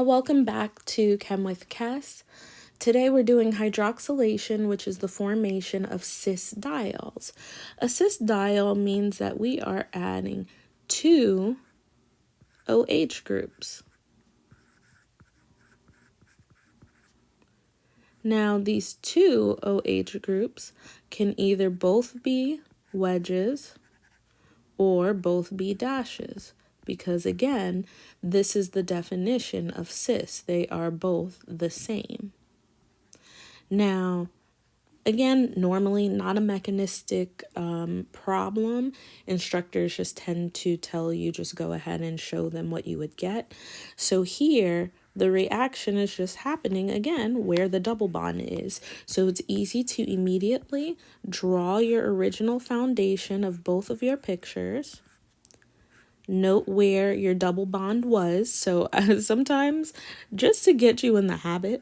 welcome back to ChemWithKess. Today we're doing hydroxylation, which is the formation of cis-diols. A cis-diol means that we are adding two OH groups. Now these two OH groups can either both be wedges or both be dashes, because again, this is the definition of cis. They are both the same. Now, again, normally not a mechanistic problem. Instructors just tend to tell you just go ahead and show them what you would get. So here, the reaction is just happening again where the double bond is. So it's easy to immediately draw your original foundation of both of your pictures. Note where your double bond was. So sometimes, just to get you in the habit,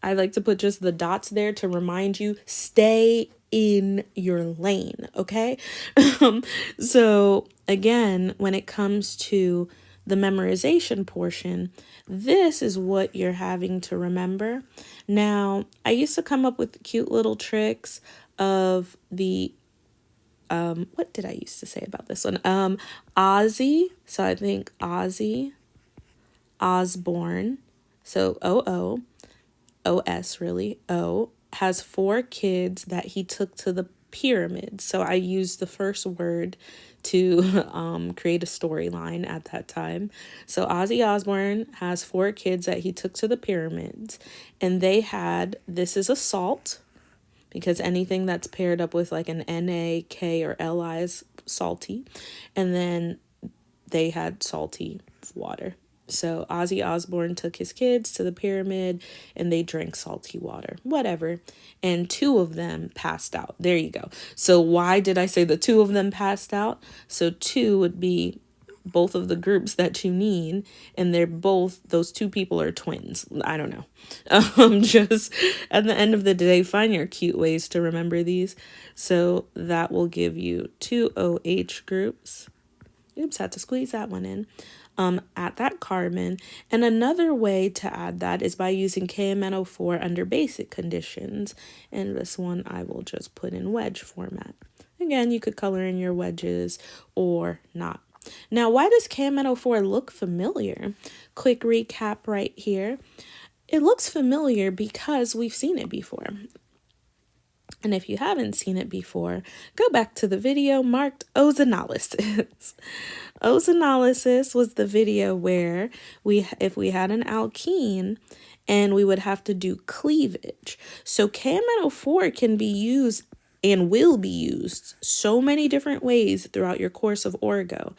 I like to put just the dots there to remind you, stay in your lane, okay? So again, when it comes to the memorization portion, this is what you're having to remember. Now, I used to come up with cute little tricks of the what did I used to say about this one? Ozzy. So I think Ozzy Osbourne. So O-S really, O, has 4 kids that he took to the pyramids. So I used the first word to create a storyline at that time. So Ozzy Osbourne has 4 kids that he took to the pyramids, and they had, this is a salt, because anything that's paired up with like an Na, K, or Li is salty. And then they had salty water. So Ozzy Osbourne took his kids to the pyramid and they drank salty water, whatever. And 2 of them passed out. There you go. So why did I say the 2 of them passed out? So 2 would be both of the groups that you need, and they're both, those 2 people are twins. I don't know. Just at the end of the day, find your cute ways to remember these. So that will give you 2 OH groups. Oops, had to squeeze that one in. At that carbon. And another way to add that is by using KMNO4 under basic conditions. And this one I will just put in wedge format. Again, you could color in your wedges or not. Now, why does KMNO4 look familiar? Quick recap right here. It looks familiar because we've seen it before. And if you haven't seen it before, go back to the video marked ozonolysis. Ozonolysis was the video where if we had an alkene and we would have to do cleavage. So KMNO4 can be used and will be used so many different ways throughout your course of orgo.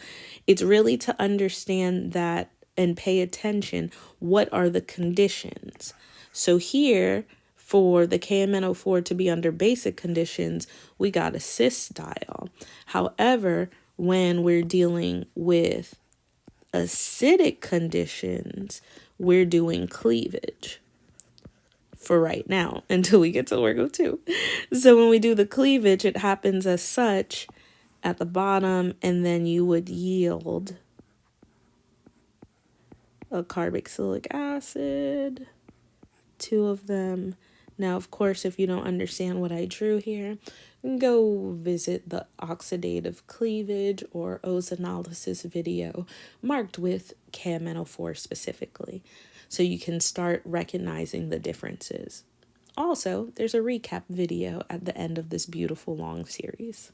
It's really to understand that and pay attention. What are the conditions? So here, for the KMNO4 to be under basic conditions, we got a cis-diol. However, when we're dealing with acidic conditions, we're doing cleavage for right now until we get to orgo 2. So when we do the cleavage, it happens as such at the bottom, and then you would yield a carboxylic acid, 2 of them. Now, of course, if you don't understand what I drew here, go visit the oxidative cleavage or ozonolysis video marked with KMNO4 specifically, so you can start recognizing the differences. Also, there's a recap video at the end of this beautiful long series.